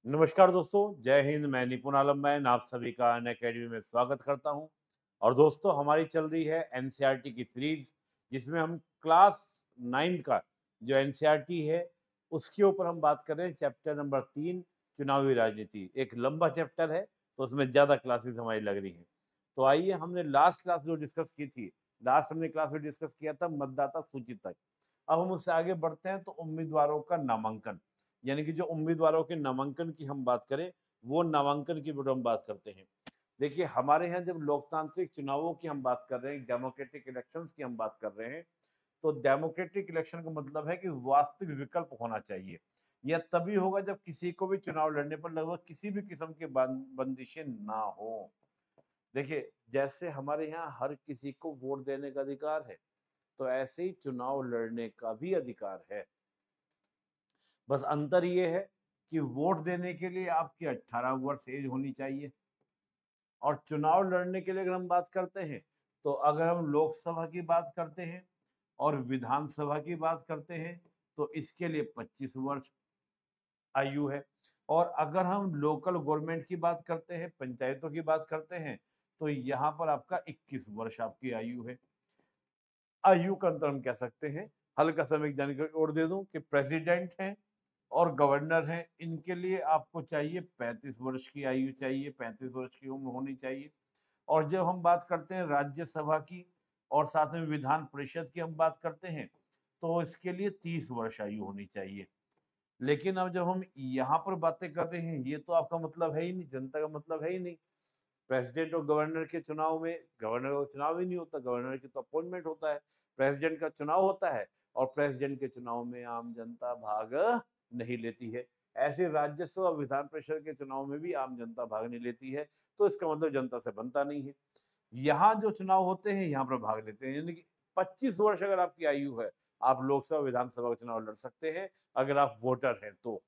नमस्कार दोस्तों, जय हिंद। मैं निपुण आलम मैन आप सभी का अन अकेडमी में स्वागत करता हूं। और दोस्तों, हमारी चल रही है एनसीईआरटी की सीरीज, जिसमें हम क्लास 9 का जो एनसीईआरटी है उसके ऊपर हम बात कर रहे हैं। चैप्टर नंबर 3, चुनावी राजनीति। एक लंबा चैप्टर है तो उसमें ज़्यादा क्लासेस हमारी लग रही हैं। तो आइए, हमने लास्ट क्लास जो डिस्कस की थी, लास्ट हमने क्लास में डिस्कस किया था मतदाता सूची तक। अब हम उससे आगे बढ़ते हैं तो उम्मीदवारों का नामांकन, यानी कि जो उम्मीदवारों के नामांकन की हम बात करें, वो नामांकन की हम बात करते हैं। देखिए, हमारे यहाँ जब लोकतांत्रिक चुनावों की हम बात कर रहे हैं, डेमोक्रेटिक इलेक्शंस की हम बात कर रहे हैं, तो डेमोक्रेटिक इलेक्शन का मतलब है कि वास्तविक विकल्प होना चाहिए। यह तभी होगा जब किसी को भी चुनाव लड़ने पर लगभग किसी भी किस्म की बंदिशें ना हो। देखिए, जैसे हमारे यहाँ हर किसी को वोट देने का अधिकार है, तो ऐसे ही चुनाव लड़ने का भी अधिकार है। बस अंतर ये है कि वोट देने के लिए आपकी 18 वर्ष एज होनी चाहिए। और चुनाव लड़ने के लिए अगर हम बात करते हैं, तो अगर हम लोकसभा की बात करते हैं और विधानसभा की बात करते हैं, तो इसके लिए 25 वर्ष आयु है। और अगर हम लोकल गवर्नमेंट की बात करते हैं, पंचायतों की बात करते हैं, तो यहाँ पर आपका 21 वर्ष आपकी आयु है। आयु का अंतर हम कह सकते हैं। हल्का सा मैं एक जानकारी और दे दूं कि प्रेसिडेंट हैं और गवर्नर हैं, इनके लिए आपको चाहिए 35 वर्ष की आयु चाहिए, 35 वर्ष की उम्र होनी चाहिए। और जब हम बात करते हैं राज्यसभा की और साथ में विधान परिषद की हम बात करते हैं, तो इसके लिए 30 वर्ष आयु होनी चाहिए। लेकिन अब जब हम यहाँ पर बातें कर रहे हैं, ये तो आपका मतलब है ही नहीं, जनता का मतलब है ही नहीं। प्रेसिडेंट और गवर्नर के चुनाव में गवर्नर का चुनाव ही नहीं होता, गवर्नर की तो अपॉइंटमेंट होता है। प्रेसिडेंट का चुनाव होता है और प्रेसिडेंट के चुनाव में आम जनता भाग नहीं लेती है। ऐसे राज्यसभा विधान परिषद के चुनाव में भी आम जनता भाग नहीं लेती है, तो इसका मतलब जनता से बनता नहीं है। यहाँ जो चुनाव होते हैं, यहाँ पर भाग लेते हैं, यानी कि 25 वर्ष अगर आपकी आयु है, आप लोकसभा विधानसभा का चुनाव लड़ सकते हैं, अगर आप वोटर हैं तो।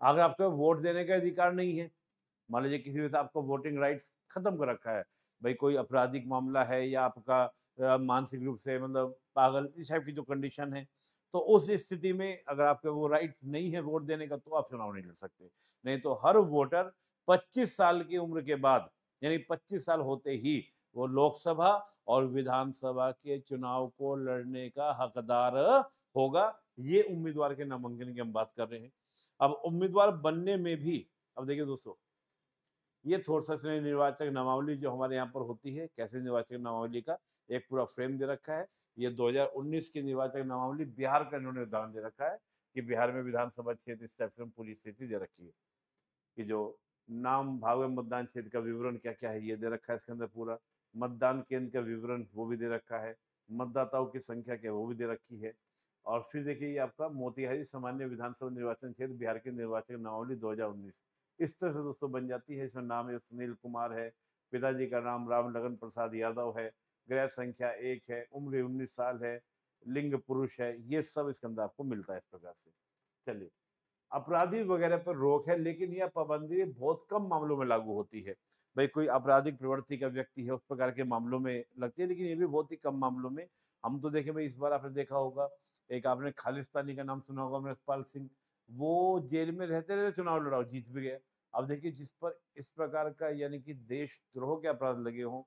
अगर आपको वोट देने का अधिकार नहीं है, मान लीजिए किसी वजह से आपका वोटिंग राइट्स खत्म कर रखा है, भाई कोई आपराधिक मामला है या आपका मानसिक रूप से मतलब पागल इस टाइप की जो कंडीशन है, तो उस स्थिति में अगर आपके वो राइट नहीं है वोट देने का, तो आप चुनाव नहीं लड़ सकते। नहीं तो हर वोटर 25 साल की उम्र के बाद, यानी 25 साल होते ही वो लोकसभा और विधानसभा के चुनाव को लड़ने का हकदार होगा। ये उम्मीदवार के नामांकन की हम बात कर रहे हैं। अब उम्मीदवार बनने में भी, अब देखिए दोस्तों, ये थोड़ा सा निर्वाचक नामावली जो हमारे यहाँ पर होती है, कैसे निर्वाचक नामावली का एक पूरा फ्रेम दे रखा है। ये 2019 की निर्वाचक नामावली बिहार का इन्होंने उदाहरण दे रखा है कि बिहार में विधानसभा क्षेत्र इस टाइप से पूरी स्थिति दे रखी है कि जो नाम भाग में मतदान क्षेत्र का विवरण क्या क्या है ये दे रखा है इसके अंदर पूरा। मतदान केंद्र का विवरण वो भी दे रखा है, मतदाताओं की संख्या क्या है वो भी दे रखी है। और फिर देखिए, ये आपका मोतिहारी सामान्य विधानसभा निर्वाचन क्षेत्र बिहार की निर्वाचक नामावली 2019 इस तरह से दोस्तों बन जाती है। इसमें नाम है सुनील कुमार है, पिताजी का नाम राम लगन प्रसाद यादव है, गृह संख्या 1 है, उम्र 19 साल है, लिंग पुरुष है। ये सब इसके अंदर आपको मिलता है इस प्रकार से। चलिए, अपराधी वगैरह पर रोक है, लेकिन यह पाबंदी बहुत कम मामलों में लागू होती है। भाई कोई आपराधिक प्रवृत्ति का व्यक्ति है, उस प्रकार के मामलों में लगती है, लेकिन ये भी बहुत ही कम मामलों में। हम तो देखें भाई, इस बार आपने देखा होगा, एक आपने खालिस्तानी का नाम सुना होगा, अमृतपाल सिंह। वो जेल में रहते रहते चुनाव लड़ा, जीत भी गया। अब देखिए, जिस पर इस प्रकार का यानी कि देशद्रोह के अपराध लगे हों,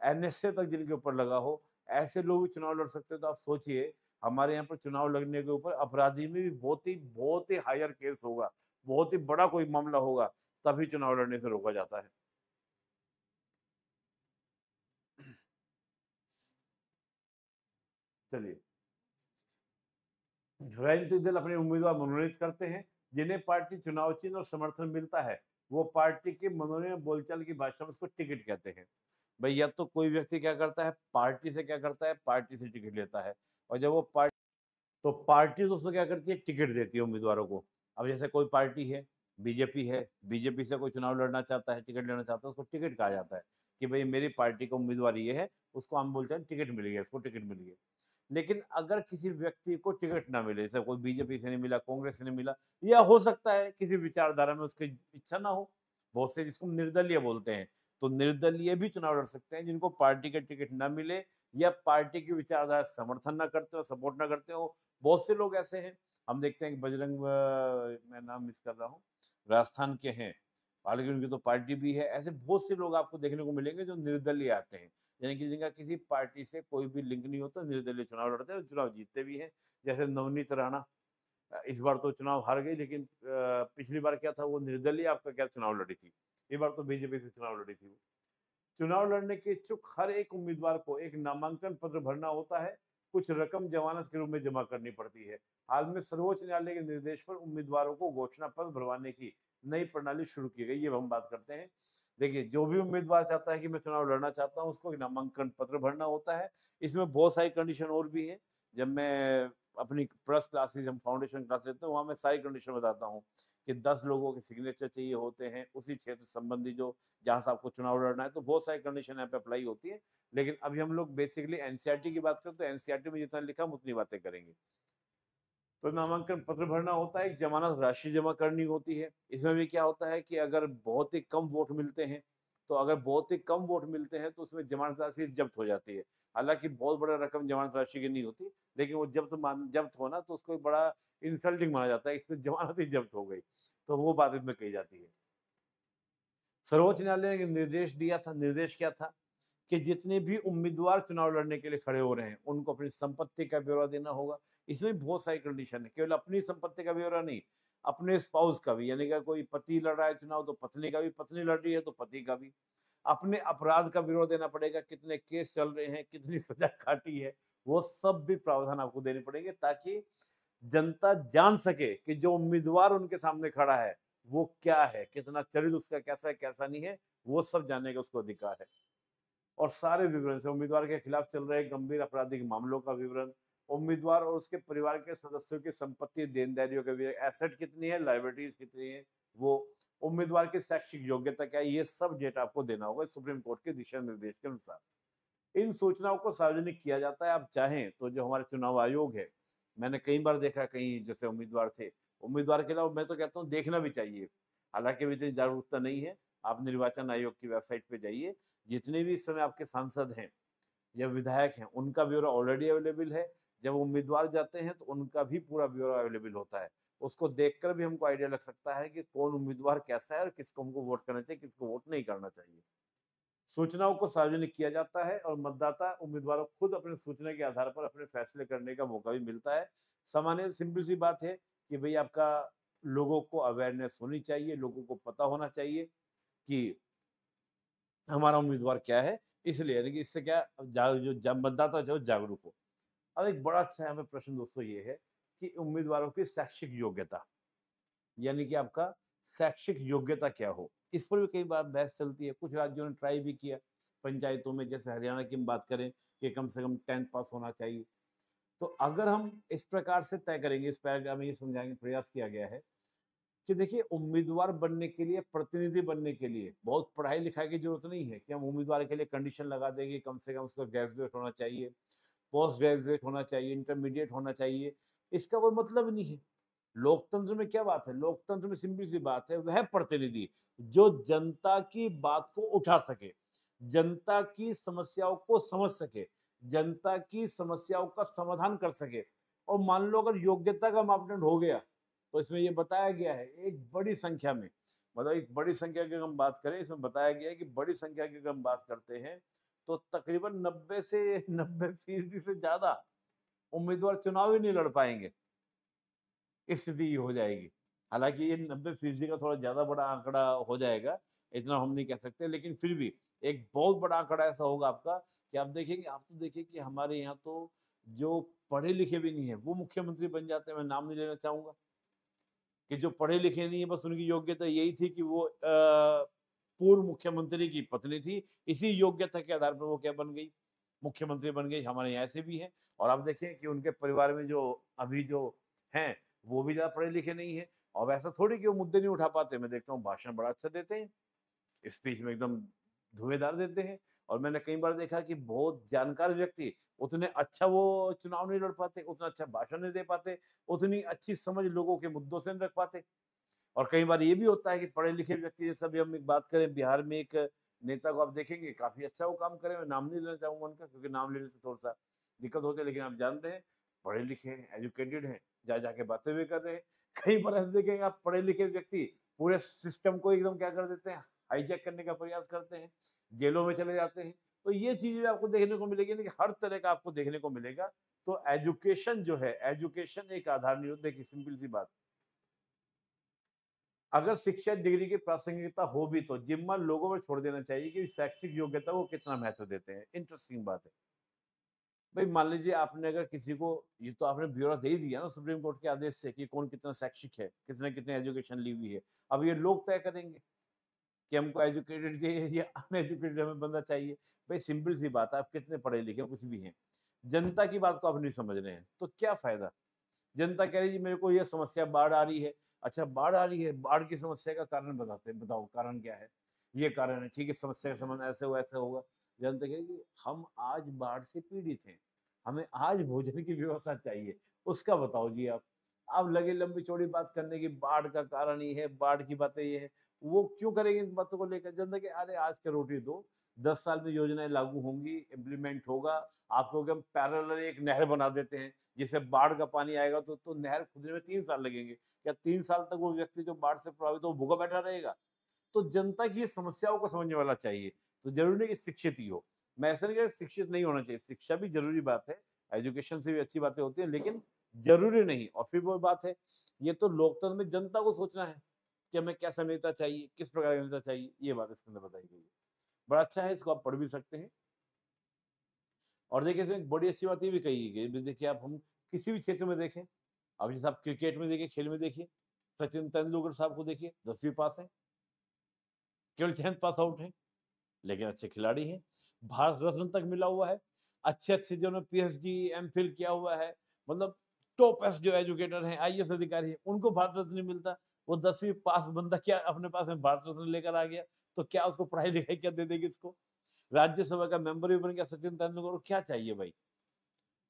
एनएसए तक जिनके ऊपर लगा हो, ऐसे लोग भी चुनाव लड़ सकते हो। तो आप सोचिए, हमारे यहाँ पर चुनाव लड़ने के ऊपर अपराधी में भी बहुत ही हायर केस होगा, बहुत ही बड़ा कोई मामला होगा, तभी चुनाव लड़ने से रोका जाता है। चलिए, राजनीतिक दल अपने उम्मीदवार मनोनीत करते हैं, जिन्हें पार्टी चुनाव चिन्ह और समर्थन मिलता है। वो पार्टी के मनोनयन बोलचाल की भाषा में उसको टिकट कहते हैं। भाई, या तो कोई व्यक्ति क्या करता है, पार्टी से क्या करता है, पार्टी से टिकट लेता है। और जब वो पार्टी, तो पार्टी दोस्तों क्या करती है, टिकट देती है उम्मीदवारों को। अब जैसे कोई पार्टी है, बीजेपी है, बीजेपी से कोई चुनाव लड़ना चाहता है, टिकट लेना चाहता है, उसको टिकट कहा जाता है कि भाई मेरी पार्टी का उम्मीदवार ये है, उसको हम बोलते हैं टिकट मिल गया, इसको टिकट मिल गया। लेकिन अगर किसी व्यक्ति को टिकट ना मिले, जैसे कोई बीजेपी से नहीं मिला, कांग्रेस से नहीं मिला, या हो सकता है किसी विचारधारा में उसकी इच्छा ना हो, बहुत से जिसको निर्दलीय बोलते हैं, तो निर्दलीय भी चुनाव लड़ सकते हैं, जिनको पार्टी का टिकट ना मिले या पार्टी की विचारधारा समर्थन ना करते हो, सपोर्ट ना करते हो। बहुत से लोग ऐसे हैं, हम देखते हैं कि बजरंग मैं नाम मिस कर रहा हूँ, राजस्थान के हैं, हालाँकि उनकी तो पार्टी भी है। ऐसे बहुत से लोग आपको देखने को मिलेंगे जो निर्दलीय आते हैं, यानी कि जिनका किसी पार्टी से कोई भी लिंक नहीं होता, निर्दलीय चुनाव लड़ते हैं और चुनाव जीतते भी हैं। जैसे नवनीत राणा इस बार तो चुनाव हार गई, लेकिन पिछली बार क्या था, वो निर्दलीय आपका क्या चुनाव लड़ी थी। इस बार तो बीजेपी से चुनाव लड़ी थी वो। चुनाव लड़ने के इच्छुक हर एक उम्मीदवार को एक नामांकन पत्र भरना होता है, कुछ रकम जमानत के रूप में जमा करनी पड़ती है। हाल में सर्वोच्च न्यायालय के निर्देश पर उम्मीदवारों को घोषणा पत्र भरवाने की नई प्रणाली शुरू की गई, ये हम बात करते हैं। देखिए, जो भी उम्मीदवार चाहता है कि मैं चुनाव लड़ना चाहता हूँ, उसको एक नामांकन पत्र भरना होता है। इसमें बहुत सारी कंडीशन और भी है। जब मैं अपनी प्लस क्लासेज, हम फाउंडेशन क्लास लेते हैं, वहाँ मैं सारी कंडीशन बताता हूँ कि 10 लोगों के सिग्नेचर चाहिए होते हैं, उसी क्षेत्र संबंधी जो जहाँ से आपको चुनाव लड़ना है, तो बहुत सारी कंडीशन यहाँ पे अप्लाई होती है। लेकिन अभी हम लोग बेसिकली एनसीईआरटी की बात करें, तो एनसीईआरटी में जितना लिखा हम उतनी बातें करेंगे। तो नामांकन पत्र भरना होता है, एक जमानत राशि जमा करनी होती है। इसमें भी क्या होता है कि अगर बहुत ही कम वोट मिलते हैं, तो अगर बहुत ही कम वोट मिलते हैं तो उसमें जमानत राशि जब्त हो जाती है। हालांकि बहुत बड़ा रकम जमानत राशि की नहीं होती, लेकिन वो जब्त होना तो उसको एक बड़ा इंसल्टिंग माना जाता है, इसमें जमानत ही जब्त हो गई, तो वो बात इसमें कही जाती है। सर्वोच्च न्यायालय ने निर्देश दिया था, निर्देश क्या था कि जितने भी उम्मीदवार चुनाव लड़ने के लिए खड़े हो रहे हैं, उनको अपनी संपत्ति का ब्यौरा देना होगा। इसमें बहुत सारी कंडीशन है, केवल अपनी संपत्ति का ब्यौरा नहीं, अपने स्पाउस का भी, यानी कि कोई पति लड़ रहा है चुनाव तो पत्नी का भी, पत्नी लड़ रही है तो पति का भी। अपने अपराध का ब्यौरा देना पड़ेगा, कितने केस चल रहे हैं, कितनी सजा काटी है, वो सब भी प्रावधान आपको देने पड़ेंगे, ताकि जनता जान सके कि जो उम्मीदवार उनके सामने खड़ा है वो क्या है, कितना चरित्र उसका कैसा है, कैसा नहीं है, वो सब जानने का उसको अधिकार है। और सारे विवरण से उम्मीदवार के खिलाफ चल रहे गंभीर आपराधिक मामलों का विवरण, उम्मीदवार और उसके परिवार के सदस्यों की संपत्ति, देनदारियों का विवरण, एसेट कितनी है, लायबिलिटीज कितनी है, वो उम्मीदवार की शैक्षिक योग्यता क्या है, ये सब डेटा आपको देना होगा सुप्रीम कोर्ट के दिशा निर्देश के अनुसार। इन सूचनाओं को सार्वजनिक किया जाता है। आप चाहें तो जो हमारे चुनाव आयोग है, मैंने कई बार देखा, कहीं जैसे उम्मीदवार थे, उम्मीदवार के अलावा मैं तो कहता हूँ देखना भी चाहिए, हालांकि अभी इतनी जागरूकता नहीं है। आप निर्वाचन आयोग की वेबसाइट पे जाइए, जितने भी इस समय आपके सांसद हैं या विधायक हैं, उनका ब्यौरा ऑलरेडी अवेलेबल है। जब उम्मीदवार जाते हैं तो उनका भी पूरा ब्यौरा अवेलेबल होता है। उसको देखकर भी हमको आइडिया लग सकता है कि कौन उम्मीदवार कैसा है और किसको हमको वोट करना चाहिए, किसको वोट नहीं करना चाहिए। सूचनाओं को सार्वजनिक किया जाता है और मतदाता उम्मीदवारों को खुद अपने सूचना के आधार पर अपने फैसले करने का मौका भी मिलता है। सामान्य सिंपल सी बात है कि भाई आपका लोगों को अवेयरनेस होनी चाहिए, लोगों को पता होना चाहिए कि हमारा उम्मीदवार क्या है, इसलिए यानी कि इससे क्या मतदाता जो जागरूक हो। अब एक बड़ा अच्छा यहाँ पे प्रश्न दोस्तों ये है कि उम्मीदवारों की शैक्षिक योग्यता, यानी कि आपका शैक्षिक योग्यता क्या हो, इस पर भी कई बार बहस चलती है। कुछ राज्यों ने ट्राई भी किया, पंचायतों में, जैसे हरियाणा की हम बात करें कि कम से कम 10th पास होना चाहिए। तो अगर हम इस प्रकार से तय करेंगे, इस पैराग्राफ में ये समझाने का प्रयास किया गया है कि देखिए, उम्मीदवार बनने के लिए, प्रतिनिधि बनने के लिए बहुत पढ़ाई लिखाई की जरूरत नहीं है कि हम उम्मीदवार के लिए कंडीशन लगा देंगे, कम से कम उसका ग्रेजुएट होना चाहिए, पोस्ट ग्रेजुएट होना चाहिए, इंटरमीडिएट होना चाहिए। इसका कोई मतलब नहीं है। लोकतंत्र में क्या बात है, लोकतंत्र में सिंपल सी बात है, वह प्रतिनिधि जो जनता की बात को उठा सके, जनता की समस्याओं को समझ सके, जनता की समस्याओं का समाधान कर सके। और मान लो अगर योग्यता का मापदंड हो गया, तो इसमें ये बताया गया है एक बड़ी संख्या में, मतलब एक बड़ी संख्या की हम बात करें, इसमें बताया गया है कि बड़ी संख्या की हम बात करते हैं तो तकरीबन 90 से 90% से ज्यादा उम्मीदवार चुनाव ही नहीं लड़ पाएंगे, स्थिति ये हो जाएगी। हालाँकि ये 90% का थोड़ा ज़्यादा बड़ा आंकड़ा हो जाएगा, इतना हम नहीं कह सकते, लेकिन फिर भी एक बहुत बड़ा आंकड़ा ऐसा होगा आपका कि आप तो देखिए कि हमारे यहाँ तो जो पढ़े लिखे भी नहीं है, वो मुख्यमंत्री बन जाते हैं। मैं नाम नहीं लेना चाहूँगा कि जो पढ़े लिखे नहीं है, बस उनकी योग्यता यही थी कि वो पूर्व मुख्यमंत्री की पत्नी थी, इसी योग्यता के आधार पर वो क्या बन गई, मुख्यमंत्री बन गई। हमारे यहाँ ऐसे भी हैं। और आप देखें कि उनके परिवार में जो अभी जो हैं, वो भी ज़्यादा पढ़े लिखे नहीं है। और ऐसा थोड़ी कि वो मुद्दे नहीं उठा पाते, मैं देखता हूँ भाषण बड़ा अच्छा देते हैं, स्पीच में एकदम धुएँधार देते हैं। और मैंने कई बार देखा कि बहुत जानकार व्यक्ति उतने अच्छा वो चुनाव नहीं लड़ पाते, उतना अच्छा भाषण नहीं दे पाते, उतनी अच्छी समझ लोगों के मुद्दों से नहीं रख पाते। और कई बार ये भी होता है कि पढ़े लिखे व्यक्ति, जैसे अभी हम एक बात करें, बिहार में एक नेता को आप देखेंगे काफी अच्छा वो काम करे, मैं नाम नहीं लेना चाहूंगा उनका, क्योंकि नाम लेने से थोड़ा सा दिक्कत होती है, लेकिन आप जान रहे हैं, पढ़े लिखे हैं, एजुकेटेड हैं, जा जाके बातें भी कर रहे हैं। कहीं पर ऐसे देखेंगे आप पढ़े लिखे व्यक्ति पूरे सिस्टम को एकदम क्या कर देते हैं, हाईजैक करने का प्रयास करते हैं, जेलों में चले जाते हैं। तो ये चीज़ें आपको देखने को मिलेगी ना कि हर तरह का आपको देखने को मिलेगा। तो एजुकेशन जो है, एजुकेशन एक आधार नहीं होता। देखिए सिंपल सी बात, अगर शिक्षा डिग्री की प्रासंगिकता हो भी तो जिम्मा लोगों पर छोड़ देना चाहिए कि शैक्षिक योग्यता को कितना महत्व देते हैं। इंटरेस्टिंग बात है। भाई मान लीजिए आपने अगर किसी को, ये तो आपने ब्यौरा दे ही दिया ना सुप्रीम कोर्ट के आदेश से कि कौन कितना शैक्षिक है, किसने कितने एजुकेशन ली हुई है। अब ये लोग तय करेंगे कि हमको एजुकेटेड चाहिए या अनएजुकेटेड हमें बंदा चाहिए। भाई सिंपल सी बात है, आप कितने पढ़े लिखे कुछ भी हैं, जनता की बात को आप नहीं समझ रहे हैं तो क्या फायदा। जनता कह रही है मेरे को ये समस्या बाढ़ आ रही है। अच्छा बाढ़ आ रही है, बाढ़ की समस्या का कारण बताते हैं, बताओ कारण क्या है। ये कारण है, ठीक है, समस्या का समाधान ऐसे हो ऐसे होगा। जनता कहेगी हम आज बाढ़ से पीड़ित हैं, हमें आज भोजन की व्यवस्था चाहिए, उसका बताओ जी आप लगे लंबी चौड़ी बात करने की, बाढ़ का कारण ये है, बाढ़ की बातें ये है। वो क्यों करेंगे इन बातों को लेकर। जनता के अरे आज के रोटी दो, 10 साल में योजनाएं लागू होंगी, इम्प्लीमेंट होगा। आपको हम पैरेलल एक नहर बना देते हैं, जैसे बाढ़ का पानी आएगा तो नहर खुदने में 3 साल लगेंगे। क्या 3 साल तक वो व्यक्ति जो बाढ़ से प्रभावित हो भूखा बैठा रहेगा। तो जनता की समस्याओं को समझने वाला चाहिए। तो जरूरी नहीं कि शिक्षित ही हो। मैं ऐसा नहीं कह रहा शिक्षित नहीं होना चाहिए, शिक्षा भी जरूरी बात है, एजुकेशन से भी अच्छी बातें होती हैं, लेकिन जरूरी नहीं। और फिर वो बात है, ये तो लोकतंत्र में जनता को सोचना है कि हमें कैसा नेता चाहिए, किस प्रकार का नेता चाहिए, ये बात इसके अंदर बताई गई है। बड़ा अच्छा है, इसको आप पढ़ भी सकते हैं। और देखिए इसमें एक बड़ी अच्छी बात ये भी कही गई है, देखिए आप हम किसी भी क्षेत्र में देखें, अब जैसे आप क्रिकेट में देखिए, खेल में देखिए, सचिन तेंदुलकर साहब को देखिए, 10वीं पास है, केवल 10th पास आउट है, लेकिन अच्छे खिलाड़ी हैं। भारत रत्न तक मिला हुआ है। अच्छे-अच्छे जिन्होंने पीएचडी, एमफिल किया हुआ है, मतलब टॉपेस्ट जो एजुकेटर हैं, आईएएस अधिकारी हैं, उनको भारत रत्न नहीं मिलता। वो 10वीं पास बंदा क्या अपने पास में भारत रत्न लेकर आ गया, तो क्या उसको पढ़ाई-लिखाई क्या दे देगी इसको? राज्यसभा का मेंबर भी बन गया सचिन तेंदुलकर को, क्या चाहिए भाई?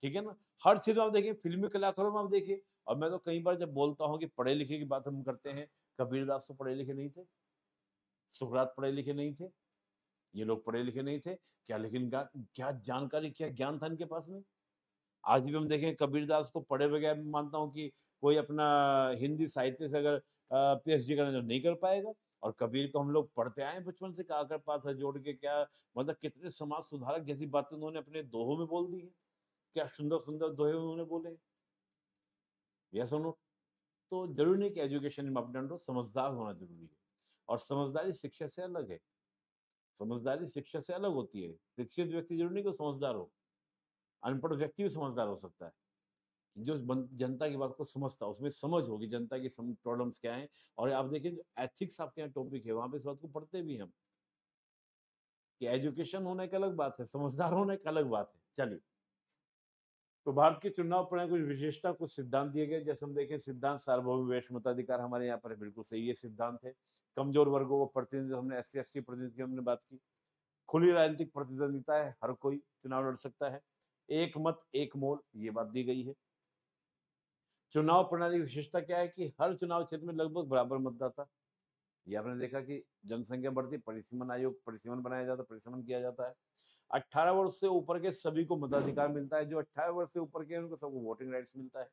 ठीक है ना? हर चीज़ में आप देखिए, फ़िल्मी कलाकारों में आप देखिए। और मैं तो कई बार जब बोलता हूँ कि पढ़े-लिखे की बात हम करते हैं, कबीरदास तो पढ़े-लिखे नहीं थे, सुकरात पढ़े-लिखे नहीं थे, ये लोग पढ़े-लिखे नहीं थे। क्या लेकिन क्या जानकारी, क्या ज्ञान था इनके पास में। आज भी हम देखें कबीरदास को पढ़े बगैर मैं मानता हूँ कि कोई अपना हिंदी साहित्य से अगर पीएचडी करना तो नहीं कर पाएगा। और कबीर को हम लोग पढ़ते आए हैं बचपन से, काकर पात जोड़ के, क्या मतलब कितने समाज सुधारक जैसी बातें उन्होंने अपने दोहों में बोल दी है। क्या सुंदर-सुंदर दोहे उन्होंने बोले हैं। यस और नो? तो ज़रूरी नहीं कि एजुकेशन में मापदंड हो, समझदार होना ज़रूरी है। और समझदारी शिक्षा से अलग है। समझदारी शिक्षा से अलग होती है। शिक्षित व्यक्ति ज़रूरी नहीं कि वो समझदार हो। अनपढ़ व्यक्ति भी समझदार हो सकता है। जो जनता की बात को समझता है, उसमें समझ होगी जनता की प्रॉब्लम्स क्या हैं। और आप देखिए जो एथिक्स आपके यहाँ टॉपिक है, वहाँ पे इस बात को पढ़ते भी हैं हम, कि एजुकेशन होना एक अलग बात है, समझदार होना एक अलग बात है। चलिए, तो भारत के चुनाव प्रणाली कुछ विशेषता, कुछ सिद्धांत दिए गए। जैसे हम देखें, सिद्धांत सार्वभौम विवेश मताधिकार हमारे यहाँ पर है, बिल्कुल सही ये सिद्धांत है। कमजोर वर्गों को प्रतिनिधित्व, हमने एससी एसटी प्रतिनिधित्व की हमने बात की। खुली राजनीतिक प्रतिद्वंदिता है, हर कोई चुनाव लड़ सकता है। एक मत एक मोल, ये बात दी गई है। चुनाव प्रणाली की विशेषता क्या है कि हर चुनाव क्षेत्र में लगभग बराबर मतदाता। ये आपने देखा कि जनसंख्या बढ़ती, परिसीमन आयोग, परिसीमन बनाया जाता है, परिसीमन किया जाता है। 18 वर्ष से ऊपर के सभी को मताधिकार मिलता है। जो 18 वर्ष से ऊपर के हैं उनको सबको वोटिंग राइट्स मिलता है।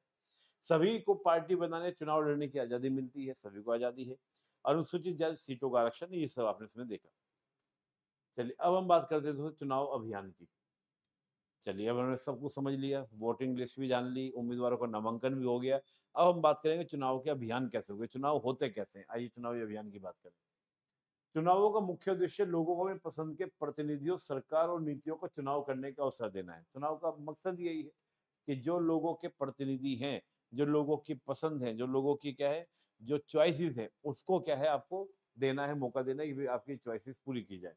सभी को पार्टी बनाने, चुनाव लड़ने की आजादी मिलती है, सभी को आजादी है। अनुसूचित जाति सीटों का आरक्षण, ये सब आपने इसमें देखा। चलिए अब हम बात करते हैं चुनाव अभियान की। चलिए अब हमने सब कुछ समझ लिया, वोटिंग लिस्ट भी जान ली, उम्मीदवारों का नामांकन भी हो गया। अब हम बात करेंगे चुनाव के अभियान कैसे हुए, चुनाव होते कैसे हैं। आइए चुनावी अभियान की बात करें। चुनावों का मुख्य उद्देश्य लोगों को अपनी पसंद के प्रतिनिधियों, सरकार और नीतियों को चुनाव करने का अवसर देना है। चुनाव का मकसद यही है कि जो लोगों के प्रतिनिधि हैं, जो लोगों की पसंद है, जो लोगों की क्या है, जो चॉइसेस है, उसको क्या है आपको देना है, मौका देना है कि भाई आपकी चॉइसेस पूरी की जाए।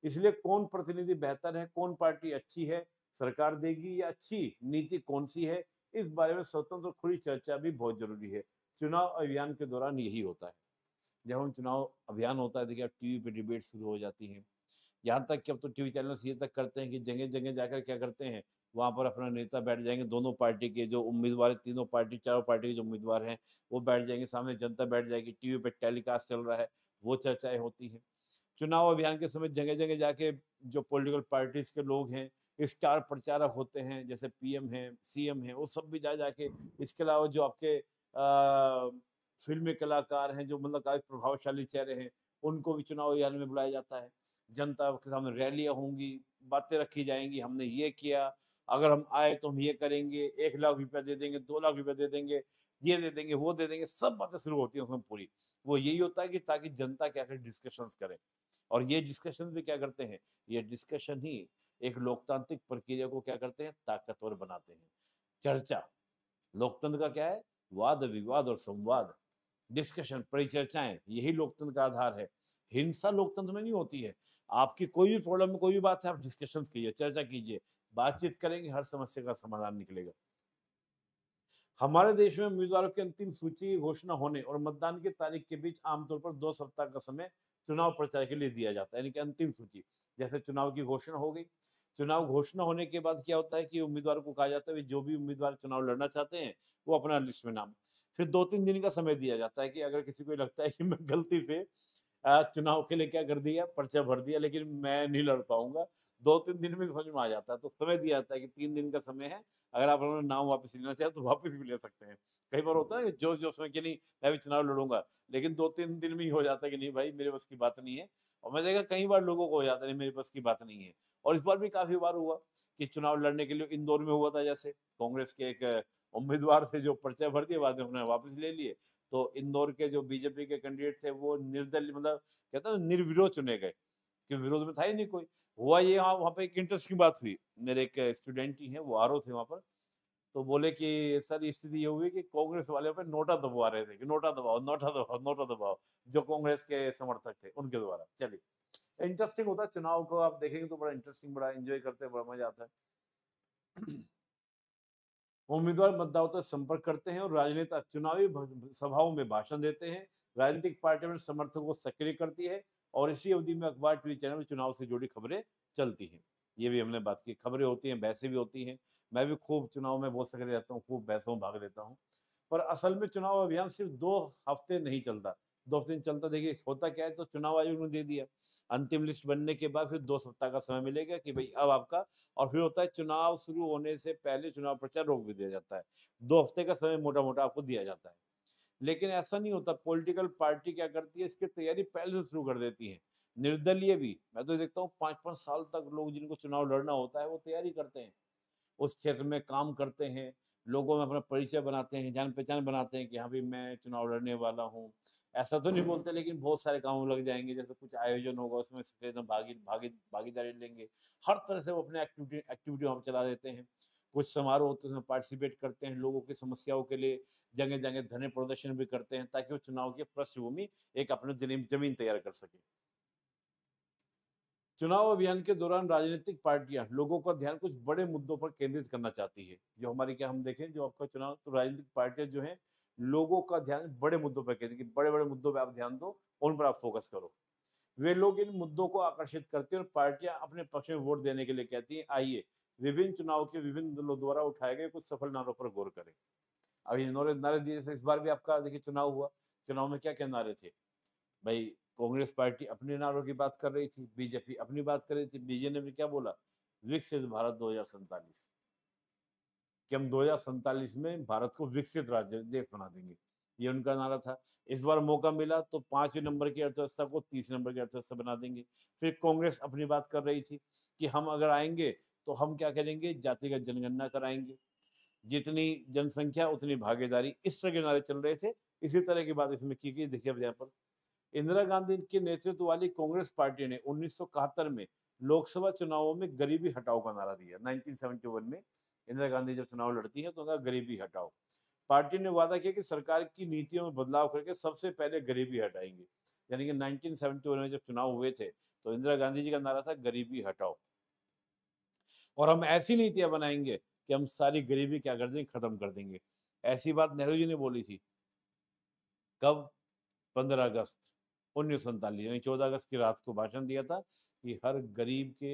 इसलिए कौन प्रतिनिधि बेहतर है, कौन पार्टी अच्छी है, सरकार देगी या अच्छी नीति कौन सी है, इस बारे में स्वतंत्र और खुली चर्चा भी बहुत जरूरी है। चुनाव अभियान के दौरान यही होता है। जब हम चुनाव अभियान होता है, देखिए अब टीवी पे डिबेट शुरू हो जाती है। यहाँ तक कि अब तो टीवी चैनल ये तक करते हैं कि जगह जगह जाकर क्या करते हैं, वहां पर अपना नेता बैठ जाएंगे, दोनों पार्टी के जो उम्मीदवार है, तीनों पार्टी, चारों पार्टी के जो उम्मीदवार हैं वो बैठ जाएंगे, सामने जनता बैठ जाएगी, टीवी पे टेलीकास्ट चल रहा है, वो चर्चाएं होती हैं। चुनाव अभियान के समय जगह-जगह जाके जो पॉलिटिकल पार्टीज़ के लोग हैं, स्टार प्रचारक होते हैं, जैसे पीएम हैं, सीएम हैं, वो सब भी जा-जाके, इसके अलावा जो आपके फ़िल्मी कलाकार हैं, जो मतलब काफ़ी प्रभावशाली चेहरे हैं, उनको भी चुनाव अभियान में बुलाया जाता है। जनता के सामने रैलियाँ होंगी, बातें रखी जाएँगी, हमने ये किया, अगर हम आए तो हम ये करेंगे, 1 लाख रुपया दे देंगे, 2 लाख रुपया दे देंगे, ये दे देंगे, वो दे देंगे, सब बातें शुरू होती हैं उसमें पूरी। वो यही होता है कि ताकि जनता क्या करे, डिस्कशंस करे। और ये डिस्कशन भी क्या करते हैं, ये डिस्कशन ही एक लोकतांत्रिक प्रक्रिया को क्या करते हैं, ताकतवर बनाते हैं। चर्चा, लोकतंत्र का क्या है, वाद विवाद और संवाद, डिस्कशन, परिचर्चाएं, यही लोकतंत्र का आधार है। हिंसा लोकतंत्र में नहीं होती है। आपकी कोई भी प्रॉब्लम में कोई भी बात है, आप डिस्कशन कीजिए, चर्चा कीजिए, बातचीत करेंगे, हर समस्या का समाधान निकलेगा। हमारे देश में उम्मीदवारों की अंतिम सूची की घोषणा होने और मतदान की तारीख के बीच आमतौर पर 2 सप्ताह का समय चुनाव प्रचार के लिए दिया जाता है, यानी कि अंतिम सूची। जैसे चुनाव की घोषणा हो गई, चुनाव घोषणा होने के बाद क्या होता है कि उम्मीदवार को कहा जाता है कि जो भी उम्मीदवार चुनाव लड़ना चाहते हैं, वो अपना लिस्ट में नाम। फिर 2-3 दिन का समय दिया जाता है कि अगर किसी को लगता है कि मैं गलती से चुनाव के लिए क्या कर दिया, पर्चा भर दिया, लेकिन मैं नहीं लड़ पाऊँगा। 2-3 दिन में समझ में आ जाता है, तो समय दिया जाता है कि 3 दिन का समय है, अगर आप अपना नाम वापस लेना चाहें तो वापस भी ले सकते हैं। कई बार होता है ना जोश-जोश में कि नहीं मैं भी चुनाव लड़ूँगा, लेकिन 2-3 दिन में ही हो जाता है कि नहीं भाई मेरे बस की बात नहीं है। और मैंने देखा कई बार लोगों को हो जाता है नहीं मेरे बस की बात नहीं है। और इस बार भी काफ़ी बार हुआ कि चुनाव लड़ने के लिए इंदौर में हुआ था, जैसे कांग्रेस के एक उम्मीदवार थे जो पर्चा भर दिए, बाद में उन्होंने वापस ले लिए। तो इंदौर के जो बीजेपी के कैंडिडेट थे वो निर्दलीय मतलब कहते हैं ना निर्विरोध चुने गए, कि विरोध में था ही नहीं कोई। हुआ ये वहाँ पे एक इंटरेस्टिंग बात हुई। मेरे एक स्टूडेंट ही हैं, वो आरओ थे वहाँ पर। तो बोले कि सर स्थिति ये हुई कि कांग्रेस वाले पे नोटा दबवा रहे थे कि नोटा दबाओ, नोटा दबाओ, नोटा दबाओ, जो कांग्रेस के समर्थक थे उनके द्वारा। चलिए, इंटरेस्टिंग होता है चुनाव को आप देखेंगे तो बड़ा इंटरेस्टिंग, बड़ा एन्जॉय करते हैं, बड़ा मज़ा आता है। उम्मीदवार मतदाताओं से संपर्क करते हैं और राजनेता चुनावी सभाओं में भाषण देते हैं। राजनीतिक पार्टियां अपने समर्थकों को सक्रिय करती है और इसी अवधि में अखबार टीवी चैनल में चुनाव से जुड़ी खबरें चलती हैं। ये भी हमने बात की, खबरें होती हैं, बहसें भी होती हैं। मैं भी खूब चुनाव में बहुत सक्रिय रहता हूँ, खूब बहसों में भाग लेता हूँ। पर असल में चुनाव अभियान सिर्फ 2 हफ्ते नहीं चलता, 2 हफ्ते नहीं चलता। देखिए होता क्या है, तो चुनाव आयोग ने दे दिया, अंतिम लिस्ट बनने के बाद फिर 2 सप्ताह का समय मिलेगा कि भाई अब आपका। और फिर होता है चुनाव शुरू होने से पहले चुनाव प्रचार रोक भी दिया जाता है। 2 हफ्ते का समय मोटा-मोटा आपको दिया जाता है। लेकिन ऐसा नहीं होता, पॉलिटिकल पार्टी क्या करती है, इसकी तैयारी पहले से शुरू कर देती है। निर्दलीय भी, मैं तो देखता हूँ 5-5 साल तक लोग जिनको चुनाव लड़ना होता है, वो तैयारी करते हैं। उस क्षेत्र में काम करते हैं, लोगों में अपना परिचय बनाते हैं, जान-पहचान बनाते हैं कि हाँ, भई मैं चुनाव लड़ने वाला हूँ। ऐसा तो नहीं बोलते, लेकिन बहुत सारे कामों में लग जाएँगे, जैसे कुछ आयोजन होगा उसमें सक्रिय भागीदारी लेंगे। हर तरह से वो अपने एक्टिविटी वहाँ पे चला देते हैं। कुछ समारोह होते हैं उसमें पार्टिसिपेट करते हैं, लोगों की समस्याओं के लिए जगह-जगह धरने प्रदर्शन भी करते हैं, ताकि वो चुनाव की पृष्ठभूमि एक अपनी ज़मीन तैयार कर सकें। चुनाव अभियान के दौरान राजनीतिक पार्टियां लोगों का ध्यान कुछ बड़े मुद्दों पर केंद्रित करना चाहती है। जो हमारी क्या हम देखें, जो आपका चुनाव, तो राजनीतिक पार्टियां जो हैं लोगों का ध्यान बड़े मुद्दों पर केंद्रित, कि बड़े-बड़े मुद्दों पे आप ध्यान दो, उन पर आप फोकस करो। वे लोग इन मुद्दों को आकर्षित करते हैं और पार्टियां अपने पक्ष में वोट देने के लिए कहती हैं, आइए विभिन्न चुनाव के विभिन्न दलों द्वारा उठाए गए कुछ सफल नारों पर गौर करें। अब ये नारे नारे दिए, जैसे इस बार भी आपका देखिए चुनाव हुआ, चुनाव में क्या क्या नारे थे भाई। कांग्रेस पार्टी अपने नारों की बात कर रही थी, बीजेपी अपनी बात कर रही थी। बीजेपी ने क्या बोला, विकसित भारत 2047, कि हम 2047 में भारत को विकसित राज्य देश बना देंगे, ये उनका नारा था। इस बार मौका मिला तो 5वें नंबर की अर्थव्यवस्था को 30 नंबर की अर्थव्यवस्था बना देंगे। फिर कांग्रेस अपनी बात कर रही थी कि हम अगर आएंगे तो हम क्या करेंगे, जातिगत जनगणना कराएंगे, जितनी जनसंख्या उतनी भागीदारी, इस तरह के नारे चल रहे थे। इसी तरह की बात इसमें की गई, देखिए अब यहाँ पर इंदिरा गांधी के नेतृत्व वाली कांग्रेस पार्टी ने 1971 में लोकसभा चुनावों में गरीबी हटाओ का नारा दिया। 1971 में इंदिरा गांधी जब चुनाव लड़ती है तो उनका गरीबी हटाओ। पार्टी ने वादा किया कि सरकार की नीतियों में बदलाव करके सबसे पहले गरीबी हटाएंगे। यानी कि 1971 में जब चुनाव हुए थे तो इंदिरा गांधी जी का नारा था गरीबी हटाओ, और हम ऐसी नीतियां बनाएंगे कि हम सारी गरीबी क्या कर देंगे, खत्म कर देंगे। ऐसी बात नेहरू जी ने बोली थी। कब? 15 अगस्त 1947, यानी 14 अगस्त की रात को भाषण दिया था कि हर गरीब के,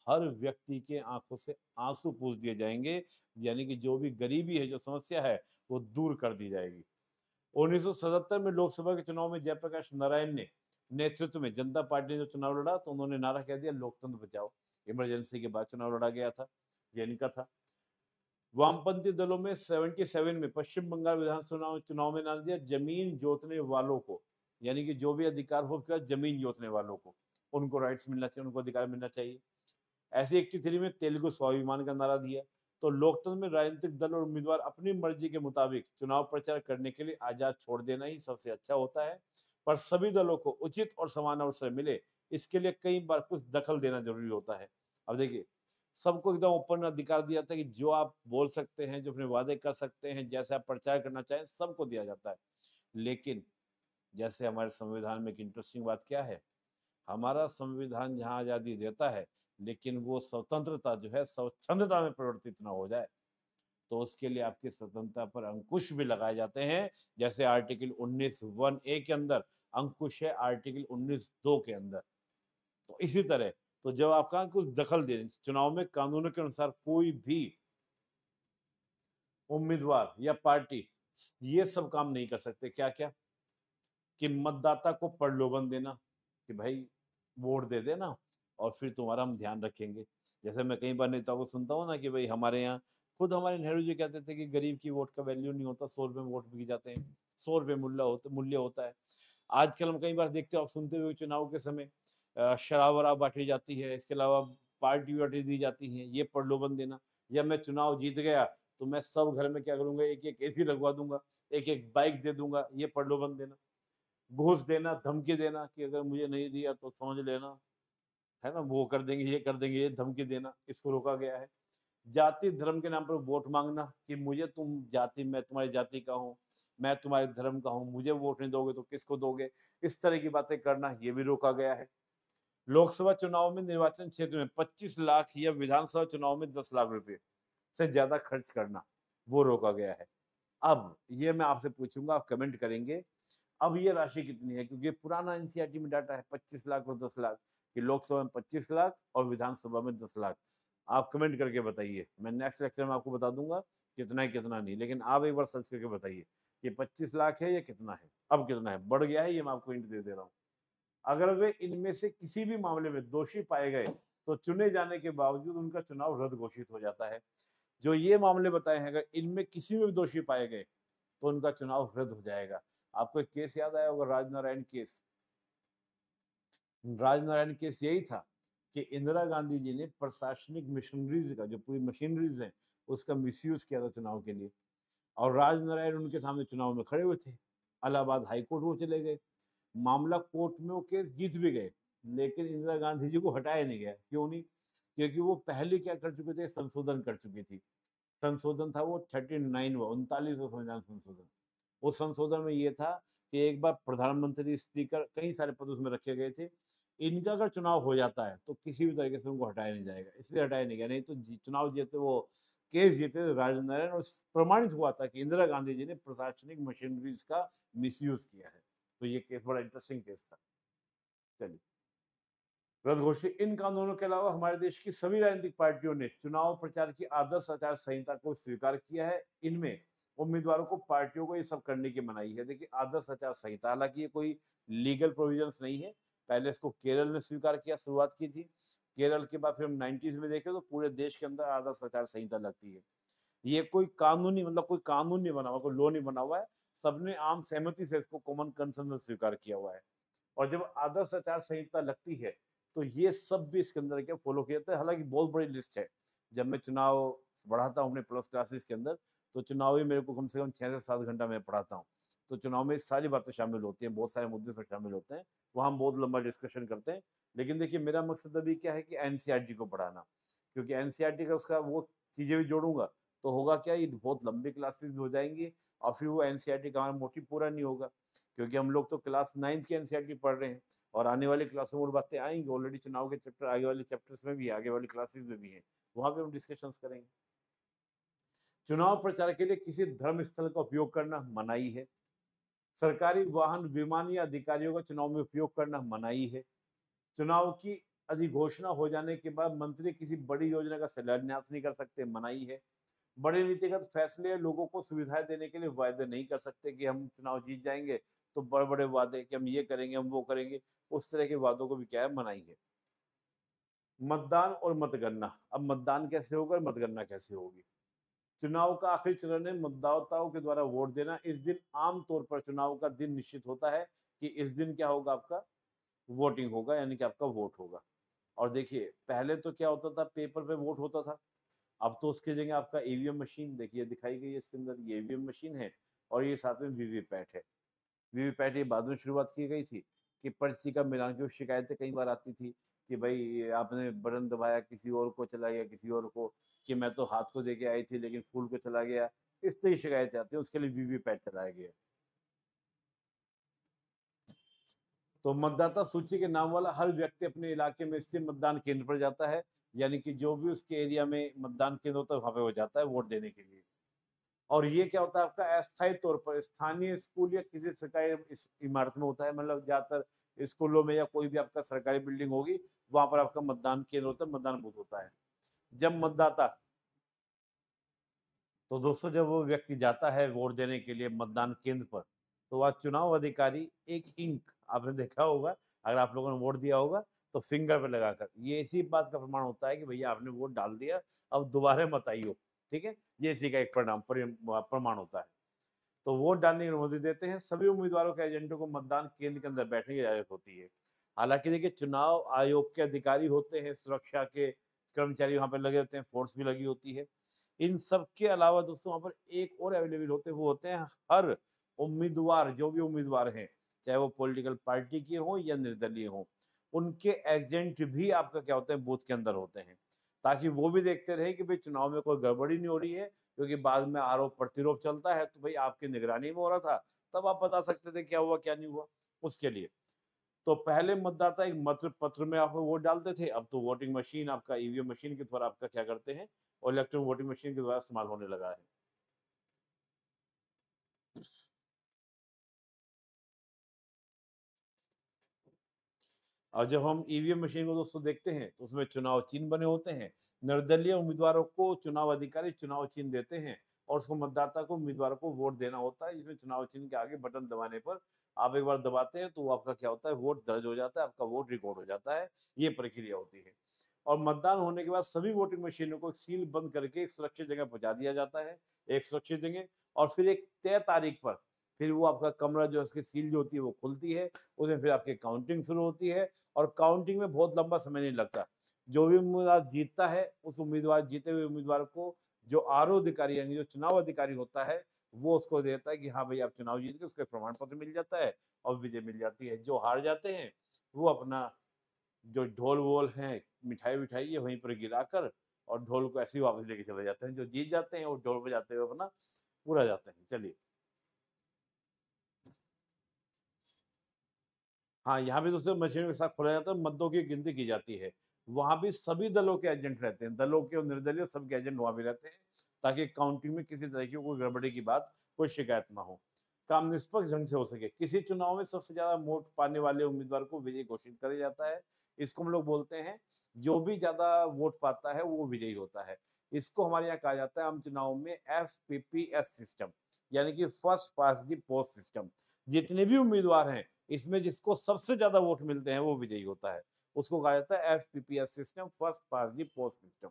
हर व्यक्ति के आंखों से आंसू पूछ दिए जाएंगे, यानी कि जो भी गरीबी है, जो समस्या है, वो दूर कर दी जाएगी। 1977 में लोकसभा के चुनाव में जयप्रकाश नारायण ने नेतृत्व में जनता पार्टी ने जो चुनाव लड़ा तो उन्होंने नारा कह दिया लोकतंत्र बचाओ। इमरजेंसी के बाद चुनाव लड़ा गया था, ये इनका था। वामपंथी दलों में 77 में पश्चिम बंगाल विधानसभा चुनाव में नारा दिया जमीन जोतने वालों को, यानी कि जो भी अधिकार हो उसका जमीन जोतने वालों को, उनको राइट्स मिलना चाहिए, उनको अधिकार मिलना चाहिए। ऐसे 83 में तेलुगु स्वाभिमान का नारा दिया। तो लोकतंत्र में राजनीतिक दल और उम्मीदवार अपनी मर्जी के मुताबिक चुनाव प्रचार करने के लिए आजाद छोड़ देना ही सबसे अच्छा होता है, पर सभी दलों को उचित और समान अवसर मिले इसके लिए कई बार कुछ दखल देना जरूरी होता है। अब देखिए, सबको एकदम ओपन अधिकार दिया जाता है कि जो आप बोल सकते हैं, जो अपने वादे कर सकते हैं, जैसे आप प्रचार करना चाहें, सबको दिया जाता है। लेकिन जैसे हमारे संविधान में एक इंटरेस्टिंग बात क्या है, हमारा संविधान जहां आजादी देता है, लेकिन वो स्वतंत्रता जो है स्वच्छंदता में परिवर्तित ना हो जाए, तो उसके लिए आपकी स्वतंत्रता पर अंकुश भी लगाए जाते हैं। जैसे आर्टिकल 19(1)(a) के अंदर अंकुश है, आर्टिकल 19(2) के अंदर। तो इसी तरह, तो जब आपका कुछ दखल दे चुनाव में, कानूनों के अनुसार कोई भी उम्मीदवार या पार्टी ये सब काम नहीं कर सकते। क्या क्या? कि मतदाता को प्रलोभन देना कि भाई वोट दे देना और फिर तुम्हारा हम ध्यान रखेंगे। जैसे मैं कई बार नेताओं को सुनता हूँ ना कि भाई हमारे यहाँ, खुद हमारे नेहरू जी कहते थे कि गरीब की वोट का वैल्यू नहीं होता, 100 रुपए में वोट बिक जाते हैं, 100 रुपए मूल्य होता है। आजकल हम कई बार देखते हो, आप सुनते हुए चुनाव के समय शराब वराब बांटी जाती है, इसके अलावा पार्टी वार्टी दी जाती है, ये प्रलोभन देना। या मैं चुनाव जीत गया तो मैं सब घर में क्या करूंगा, एक एक एसी लगवा दूंगा, एक एक बाइक दे दूंगा, ये प्रलोभन देना। घूस देना, धमकी देना कि अगर मुझे नहीं दिया तो समझ लेना, है ना, वो कर देंगे, ये कर देंगे, ये धमकी देना, इसको रोका गया है। जाति धर्म के नाम पर वोट मांगना कि मुझे तुम जाति, मैं तुम्हारी जाति का हूँ, मैं तुम्हारे धर्म का हूँ, मुझे वोट नहीं दोगे तो किसको दोगे, इस तरह की बातें करना, ये भी रोका गया है। लोकसभा चुनाव में निर्वाचन क्षेत्र में 25 लाख या विधानसभा चुनाव में 10 लाख रुपए से ज्यादा खर्च करना, वो रोका गया है। अब ये मैं आपसे पूछूंगा, आप कमेंट करेंगे, अब ये राशि कितनी है, क्योंकि पुराना एनसीईआरटी में डाटा है 25 लाख और 10 लाख, कि लोकसभा में 25 लाख और विधानसभा में 10 लाख। आप कमेंट करके बताइए, मैं नेक्स्ट लेक्चर में आपको बता दूंगा कितना है कितना नहीं, लेकिन आप एक बार सर्च करके बताइए कि 25 लाख है या कितना है, अब कितना है, बढ़ गया है, ये मैं आपको हिंट दे रहा हूँ। अगर वे इनमें से किसी भी मामले में दोषी पाए गए तो चुने जाने के बावजूद उनका चुनाव रद्द घोषित हो जाता है। जो ये मामले बताए हैं, अगर इनमें किसी में भी दोषी पाए गए तो उनका चुनाव रद्द हो जाएगा। आपको एक केस याद आया होगा, राजनारायण केस। राजनारायण केस यही था कि इंदिरा गांधी जी ने प्रशासनिक मशीनरीज का, जो पूरी मशीनरीज है, उसका मिसयूज किया था चुनाव के लिए, और राजनारायण उनके सामने चुनाव में खड़े हुए थे। इलाहाबाद हाईकोर्ट वो चले गए, मामला कोर्ट में, वो केस जीत भी गए, लेकिन इंदिरा गांधी जी को हटाया नहीं गया। क्यों नहीं? क्योंकि वो पहले क्या कर चुके थे, संशोधन कर चुकी थी। संशोधन था वो 39 हुआ, 39वां संविधान संशोधन। उस संशोधन में ये था कि एक बार प्रधानमंत्री, स्पीकर, कई सारे पद उसमें रखे गए थे। इनका अगर चुनाव हो जाता है तो किसी भी तरीके से उनको हटाया नहीं जाएगा, इसलिए हटाया नहीं गया। नहीं तो चुनाव जीते, वो केस जीते राजनारायण, और प्रमाणित हुआ था कि इंदिरा गांधी जी ने प्रशासनिक मशीनरीज का मिसयूज किया है। तो ये केस बड़ा इंटरेस्टिंग केस था। चलिए, रद्द घोषित इन कानूनों के अलावा हमारे देश की सभी राजनीतिक पार्टियों ने चुनाव प्रचार की आदर्श आचार संहिता को स्वीकार किया है। इनमें उम्मीदवारों को, पार्टियों को ये सब करने की मनाही है। देखिए, आदर्श आचार संहिता, हालांकि ये कोई लीगल प्रोविजंस नहीं है। पहले इसको केरल ने स्वीकार किया, शुरुआत की थी। केरल के बाद फिर हम 90s में देखें तो पूरे देश के अंदर आदर्श आचार संहिता लगती है। ये कोई कानूनी, मतलब कोई कानून नहीं बना हुआ, कोई लॉ नहीं बना हुआ है, सबने आम सहमति से इसको कॉमन कंसेंसस स्वीकार किया हुआ है। और जब आदर्श आचार संहिता लगती है तो ये सब भी इसके अंदर क्या फॉलो किया जाता है। हालांकि बहुत बड़ी लिस्ट है। जब मैं चुनाव पढ़ाता हूँ अपने प्लस क्लासेस के अंदर, तो चुनाव ही मेरे को कम से कम 6 से 7 घंटा मैं पढ़ाता हूँ। तो चुनाव में सारी बातें शामिल होती हैं, बहुत सारे मुद्दे सब शामिल होते हैं, वहाँ हम बहुत लंबा डिस्कशन करते हैं। लेकिन देखिए, मेरा मकसद अभी क्या है कि एनसीईआरटी को पढ़ाना, क्योंकि एनसीईआरटी का उसका वो चीजें भी जोड़ूंगा तो होगा क्या, ये बहुत लंबी क्लासेस हो जाएंगी और फिर वो एनसीईआरटी का हमारा मोटिव पूरा नहीं होगा। क्योंकि हम लोग तो क्लास 9th की एनसीईआरटी पढ़ रहे हैं, और आने वाली क्लासों में वो बातें आएंगी। ऑलरेडी चुनाव के चैप्टर आगे वाले चैप्टर्स में भी है, आगे वाली क्लासेस में भी है, वहां पे हम डिस्कशंस करेंगे। चुनाव प्रचार के लिए किसी धर्म स्थल का उपयोग करना मनाही है। सरकारी वाहन, विमान या अधिकारियों का चुनाव में उपयोग करना मनाही है। चुनाव की अधिघोषणा हो जाने के बाद मंत्री किसी बड़ी योजना का शिलान्यास नहीं कर सकते, मनाही है। बड़े नीतिगत फैसले लोगों को सुविधाएं देने के लिए वायदे नहीं कर सकते कि हम चुनाव जीत जाएंगे तो बड़े बड़े वादे कि हम ये करेंगे, हम वो करेंगे, उस तरह के वादों को भी क्या है, मनाही है। मतदान और मतगणना, अब मतदान कैसे होगा और मतगणना कैसे होगी। चुनाव का आखिरी चरण है मतदाताओं के द्वारा वोट देना। इस दिन आमतौर पर चुनाव का दिन निश्चित होता है कि इस दिन क्या होगा, आपका वोटिंग होगा, यानी कि आपका वोट होगा। और देखिए पहले तो क्या होता था, पेपर पे वोट होता था। अब तो उसकी जगह आपका ईवीएम मशीन देखिए दिखाई गई है इसके अंदर, ये ईवीएम मशीन है और ये साथ में वीवीपैट है। वीवीपैट ये बाद में शुरुआत की गई थी कि पर्ची का मिलान की शिकायतें कई बार आती थी कि भाई आपने बटन दबाया, किसी और को चला गया, किसी और को, कि मैं तो हाथ को देके आई थी लेकिन फूल को चला गया। इस तरह की शिकायतें आती है, उसके लिए वीवीपैट चलाया गया। तो मतदाता सूची के नाम वाला हर व्यक्ति अपने इलाके में स्थित मतदान केंद्र पर जाता है, यानी कि जो भी उसके एरिया में मतदान केंद्र होता है वहां पे वो जाता है वोट देने के लिए। और ये क्या होता है, आपका अस्थायी तौर पर स्थानीय स्कूल या किसी सरकारी इमारत में होता है। मतलब ज्यादातर स्कूलों में या कोई भी आपका सरकारी बिल्डिंग होगी, वहां पर आपका मतदान केंद्र होता है, मतदान बूथ होता है। जब मतदाता, तो दोस्तों जब वो व्यक्ति जाता है वोट देने के लिए मतदान केंद्र पर, तो वह चुनाव अधिकारी एक इंक, आपने देखा होगा अगर आप लोगों ने वोट दिया होगा, तो फिंगर पे लगाकर, ये इसी बात का प्रमाण होता है कि भैया आपने वोट डाल दिया, अब दोबारा मत आइयो। ठीक है, ये इसी का एक प्रमाण होता है। तो वोट डालने की अनुमति देते हैं। सभी उम्मीदवारों के एजेंटों को मतदान केंद्र के अंदर बैठने की इजाजत होती है। हालांकि देखिए चुनाव आयोग के अधिकारी होते हैं, सुरक्षा के कर्मचारी वहां पर लगे होते हैं, फोर्स भी लगी होती है। इन सब के अलावा दोस्तों वहां पर एक और अवेलेबल होते हैं, वो होते हैं हर उम्मीदवार, जो भी उम्मीदवार हैं, चाहे वो पॉलिटिकल पार्टी के हों या निर्दलीय हों, उनके एजेंट भी आपका क्या होते हैं, बूथ के अंदर होते हैं, ताकि वो भी देखते रहे कि भाई चुनाव में कोई गड़बड़ी नहीं हो रही है। क्योंकि बाद में आरोप प्रत्यारोप चलता है तो भाई आपकी निगरानी में हो रहा था, तब आप बता सकते थे क्या हुआ क्या नहीं हुआ। उसके लिए तो पहले मतदाता एक मत पत्र में आप वोट डालते थे, अब तो वोटिंग मशीन, आपका ईवीएम मशीन के द्वारा आपका क्या करते हैं, और इलेक्ट्रॉनिक वोटिंग मशीन के द्वारा इस्तेमाल होने लगा है। और जब हम ईवीएम मशीन को दोस्तों देखते हैं तो उसमें चुनाव चिन्ह बने होते हैं। निर्दलीय उम्मीदवारों को चुनाव अधिकारी चुनाव चिन्ह देते हैं और उसको मतदाता को उम्मीदवार को वोट देना होता है, जिसमें चुनाव चिन्ह के आगे बटन दबाने पर आप एक बार दबाते हैं तो वो आपका क्या होता है, वोट दर्ज हो जाता है, आपका वोट रिकॉर्ड हो जाता है। ये प्रक्रिया होती है। और मतदान होने के बाद सभी वोटिंग मशीनों को सील बंद करके एक सुरक्षित जगह पहुंचा दिया जाता है, एक सुरक्षित जगह। और फिर एक तय तारीख पर फिर वो आपका कमरा जो है उसकी सील जो होती है वो खुलती है, उसमें फिर आपकी काउंटिंग शुरू होती है। और काउंटिंग में बहुत लंबा समय नहीं लगता। जो भी उम्मीदवार जीतता है, उस उम्मीदवार, जीते हुए उम्मीदवार को जो आरओ अधिकारी यानी जो चुनाव अधिकारी होता है, वो उसको देता है कि हाँ भाई आप चुनाव जीत गए, उसका प्रमाण पत्र मिल जाता है और विजय मिल जाती है। जो हार जाते हैं वो अपना जो ढोल वोल है, मिठाई विठाई ये वहीं पर गिराकर और ढोल को ऐसे ही वापस लेके चले जाते हैं। जो जीत जाते हैं वो ढोल बजाते हुए अपना पूरा जाते हैं। चलिए, हाँ, यहाँ भी दोस्तों मशीनों के साथ खोला जाता है, मतों की गिनती की जाती है। वहाँ भी सभी दलों के एजेंट रहते हैं, दलों के और निर्दलीय सबके एजेंट वहाँ भी रहते हैं, ताकि काउंटिंग में किसी तरह की कोई गड़बड़ी की बात, कोई शिकायत ना हो, काम निष्पक्ष ढंग से हो सके। किसी चुनाव में सबसे ज्यादा वोट पाने वाले उम्मीदवार को विजयी घोषित किया जाता है। इसको हम लोग बोलते हैं, जो भी ज्यादा वोट पाता है वो विजयी होता है। इसको हमारे यहाँ कहा जाता है आम चुनाव में FPPS सिस्टम, यानी कि first pass the post system. जितने भी उम्मीदवार हैं, इसमें जिसको सबसे ज्यादा वोट मिलते हैं वो विजयी होता है। उसको कहा जाता है FPPS system, first pass the post system.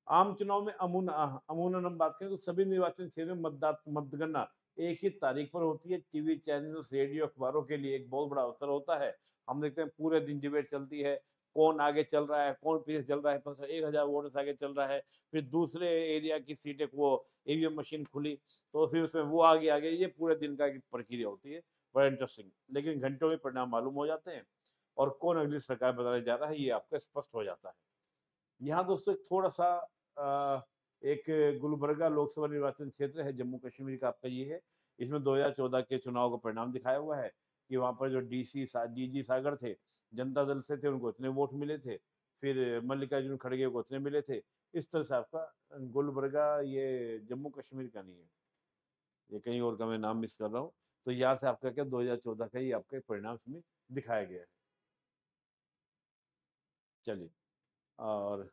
आम चुनाव में अमूनन हम बात करें तो सभी निर्वाचन क्षेत्र में मतगणना एक ही तारीख पर होती है। टीवी चैनल, रेडियो, अखबारों के लिए एक बहुत बड़ा अवसर होता है। हम देखते हैं पूरे दिन डिबेट चलती है, कौन आगे चल रहा है, कौन पीछे चल रहा है, 1000 वोट से आगे चल रहा है। फिर दूसरे एरिया की सीटें, वो ईवीएम मशीन खुली तो फिर उसमें वो आगे आगे, ये पूरे दिन का एक प्रक्रिया होती है। बड़ा इंटरेस्टिंग, लेकिन घंटों में परिणाम मालूम हो जाते हैं और कौन अगली सरकार बनाने जा रहा है ये आपका स्पष्ट हो जाता है। यहाँ दोस्तों एक थोड़ा सा एक गुलबर्गा लोकसभा निर्वाचन क्षेत्र है जम्मू कश्मीर का, आपका ये है। इसमें 2014 के चुनाव का परिणाम दिखाया हुआ है कि वहां पर जो DG सागर थे, जनता दल से थे, उनको इतने वोट मिले थे। फिर मल्लिकार्जुन खड़गे को इतने मिले थे। इस तरह से आपका गुलबर्गा, ये जम्मू कश्मीर का नहीं है, ये कहीं और का मैं नाम मिस कर रहा हूँ। तो यहाँ से आपका क्या 2014 का ही आपका परिणाम इसमें दिखाया गया है। चलिए, और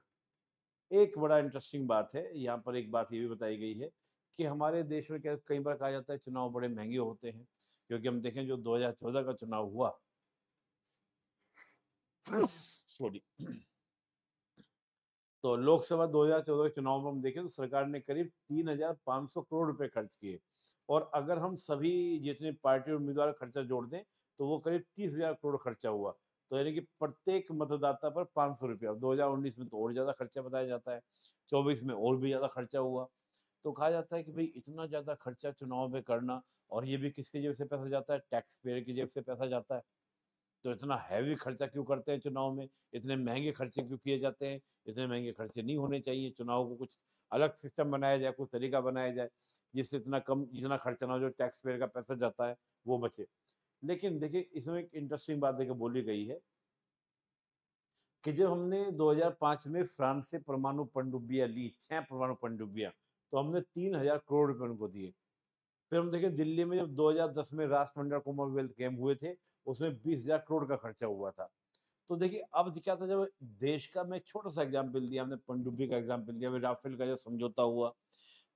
एक बड़ा इंटरेस्टिंग बात है, यहाँ पर एक बात ये भी बताई गई है कि हमारे देश में क्या कई बार कहा जाता है चुनाव बड़े महंगे होते हैं, क्योंकि हम देखें जो 2014 का चुनाव हुआ, सॉरी, तो लोकसभा 2014 के चुनाव में हम देखें तो सरकार ने करीब 3,500 करोड़ रुपए खर्च किए, और अगर हम सभी जितने पार्टी उम्मीदवार खर्चा जोड़ दें तो वो करीब 30,000 करोड़ खर्चा हुआ। तो यानी कि प्रत्येक मतदाता पर 500 रुपया। 2019 में तो और ज्यादा खर्चा बताया जाता है, 24 में और भी ज्यादा खर्चा हुआ। तो कहा जाता है कि भाई इतना ज्यादा खर्चा चुनाव में करना, और ये भी किसकी जेब से पैसा जाता है? टैक्स पेयर की जेब से पैसा जाता है। तो इतना हैवी खर्चा क्यों करते हैं चुनाव में? इतने महंगे खर्चे क्यों किए जाते हैं? इतने महंगे खर्चे नहीं होने चाहिए। चुनाव को कुछ अलग सिस्टम बनाया जाए, कुछ तरीका बनाया जाए जिससे इतना खर्चा ना हो, जो टैक्स पेयर का पैसा जाता है वो बचे। लेकिन देखिए इसमें एक इंटरेस्टिंग बात देखिए बोली गई है कि जब हमने 2005 में फ्रांस से परमाणु पनडुब्बियां ली, 6 परमाणु पनडुब्बियां, तो हमने 3,000 करोड़ रुपए उनको दिए। फिर हम देखें दिल्ली में जब 2010 में राष्ट्रमंडल कॉमनवेल्थ गेम हुए थे, उसमें 20,000 करोड़ का खर्चा हुआ था। तो देखिए अब क्या था, जब देश का, मैं छोटा सा एग्जाम्पल दिया, हमने पनडुब्बी का एग्जाम्पल दिया, फिर राफेल का जो समझौता हुआ,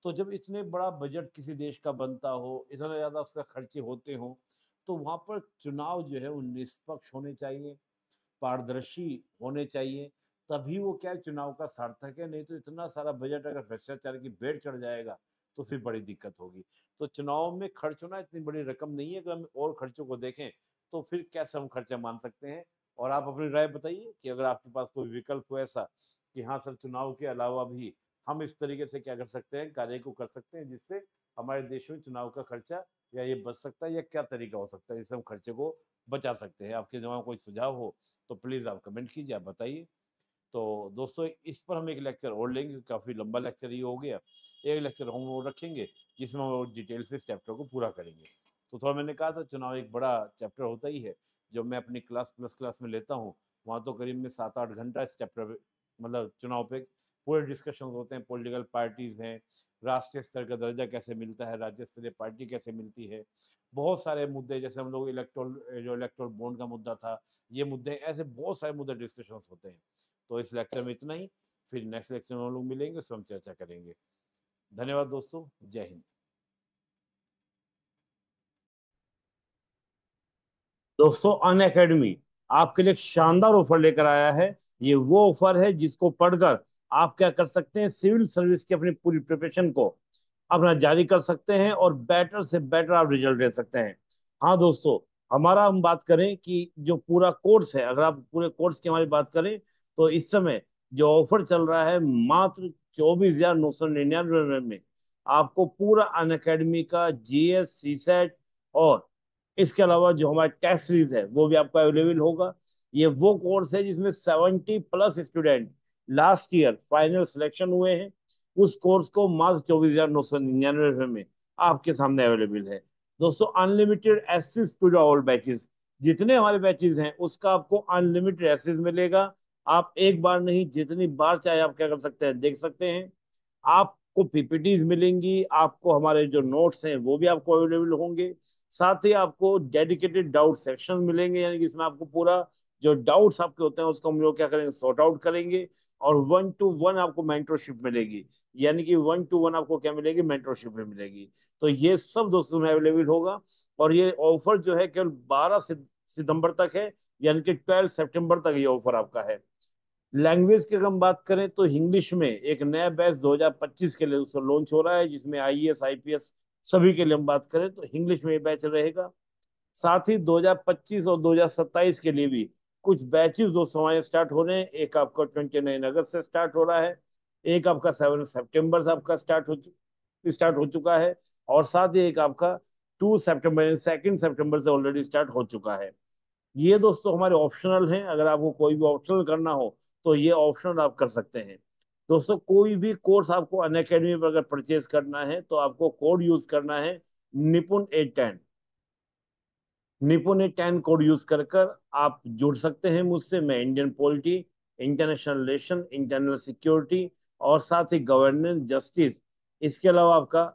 तो जब इतने बड़ा बजट किसी देश का बनता हो, इतना ज्यादा उसका खर्चे होते हो, तो वहां पर चुनाव जो है वो निष्पक्ष होने चाहिए, पारदर्शी होने चाहिए, तभी वो क्या है चुनाव का सार्थक है। नहीं तो इतना सारा बजट अगर भ्रष्टाचार की भेंट चढ़ जाएगा तो फिर बड़ी दिक्कत होगी। तो चुनाव में खर्च होना इतनी बड़ी रकम नहीं है। अगर हम और खर्चों को देखें तो फिर कैसे हम खर्चा मान सकते हैं? और आप अपनी राय बताइए कि अगर आपके पास कोई विकल्प हो ऐसा कि हाँ सर, चुनाव के अलावा भी हम इस तरीके से क्या कर सकते हैं, कार्य को कर सकते हैं जिससे हमारे देश में चुनाव का खर्चा या ये बच सकता है, या क्या तरीका हो सकता है जिससे हम खर्चे को बचा सकते हैं? आपके दिमाग में कोई सुझाव हो तो प्लीज आप कमेंट कीजिए, आप बताइए। तो दोस्तों इस पर हम एक लेक्चर और लेंगे, काफी लंबा लेक्चर ये हो गया। एक लेक्चर हम और रखेंगे जिसमें हम और डिटेल से इस चैप्टर को पूरा करेंगे। तो थोड़ा मैंने कहा था चुनाव एक बड़ा चैप्टर होता ही है। जो मैं अपनी क्लास प्लस क्लास में लेता हूँ, वहाँ तो करीब में 7-8 घंटा इस चैप्टर, मतलब चुनाव पे पूरे डिस्कशन होते हैं। पॉलिटिकल पार्टीज हैं, राष्ट्रीय स्तर का दर्जा कैसे मिलता है, राज्य स्तरीय पार्टी कैसे मिलती है, बहुत सारे मुद्दे, जैसे हम लोग इलेक्टोरल बॉन्ड का मुद्दा था, ये मुद्दे, ऐसे बहुत सारे मुद्दे डिस्कशन होते हैं। तो इस लेक्चर में इतना ही, फिर नेक्स्ट लेक्चर में हम लोग मिलेंगे, उसमें हम चर्चा करेंगे। धन्यवाद दोस्तों, जय हिंद। दोस्तों अन अकेडमी आपके लिए एक शानदार ऑफर लेकर आया है। ये वो ऑफर है जिसको पढ़कर आप क्या कर सकते हैं, सिविल सर्विस की अपनी पूरी प्रिपरेशन को अपना जारी कर सकते हैं और बेटर से बेटर आप रिजल्ट दे सकते हैं। हाँ दोस्तों, हमारा हम बात करें कि जो पूरा कोर्स है, अगर आप पूरे कोर्स की हमारी बात करें तो इस समय जो ऑफर चल रहा है, मात्र 24,999 में आपको पूरा अन अकेडमी का जीएस, सीसेट और इसके अलावा जो हमारा टेस्ट सीरीज है वो भी आपको अवेलेबल होगा। ये वो कोर्स है जिसमें 70+ student last year final selection हुए हैं। उस कोर्स को मात्र 24,999 में आपके सामने अवेलेबल है। दोस्तों unlimited access to the all batches, जितने हमारे बैचेस हैं उसका आपको अनलिमिटेड एक्सेस मिलेगा। आप एक बार नहीं, जितनी बार चाहे आप क्या कर सकते हैं, देख सकते हैं। आपको पीपीटीज मिलेंगी, आपको हमारे जो नोट्स हैं वो भी आपको अवेलेबल होंगे। साथ ही आपको डेडिकेटेड डाउट सेक्शन मिलेंगे, यानी कि इसमें आपको पूरा जो डाउट्स आपके होते हैं उसको हम लोग क्या करेंगे, सॉर्ट आउट करेंगे। और 1-to-1 आपको मेंटरशिप मिलेगी, यानी कि 1-to-1 आपको क्या मिलेगी, मेंटरशिप में मिलेगी। तो ये सब दोस्तों में अवेलेबल होगा। और ये ऑफर जो है केवल 12 सितंबर तक है, यानी कि 12 सितंबर तक ये ऑफर आपका है। लैंग्वेज की अगर हम बात करें तो इंग्लिश में एक नया बैच 2025 के लिए उसको लॉन्च हो रहा है, जिसमें आईएएस आईपीएस सभी के लिए हम बात करें तो इंग्लिश में ये बैच रहेगा। साथ ही 2025 और 2027 के लिए भी कुछ बैचेस दोस्तों हमारे स्टार्ट हो रहे हैं। एक आपका 29 अगस्त से स्टार्ट हो रहा है, एक आपका 7 सितंबर से आपका स्टार्ट हो चुका है, और साथ ही एक आपका 2 सितंबर, 2 सितंबर से ऑलरेडी स्टार्ट हो चुका है। ये दोस्तों हमारे ऑप्शनल हैं, अगर आपको कोई भी ऑप्शनल करना हो तो ये ऑप्शनल आप कर सकते हैं। दोस्तों कोई भी कोर्स आपको अन अकेडमी पर अगर परचेज करना है तो आपको कोड यूज करना है, निपुण 810। निपुण 810 कोड यूज कर कर आप जुड़ सकते हैं मुझसे। मैं Indian polity, international relation, internal security और साथ ही गवर्नेंस, जस्टिस, इसके अलावा आपका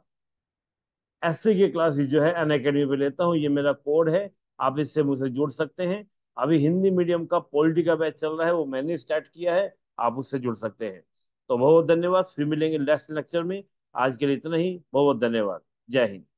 एससी की क्लास जो है अन अकेडमी पे लेता हूँ। ये मेरा कोड है, आप इससे मुझसे जुड़ सकते हैं। अभी हिंदी मीडियम का पॉलिटी का बैच चल रहा है, वो मैंने स्टार्ट किया है, आप उससे जुड़ सकते हैं। तो बहुत बहुत धन्यवाद, फिर मिलेंगे नेक्स्ट लेक्चर में। आज के लिए इतना ही, बहुत बहुत धन्यवाद। जय हिंद।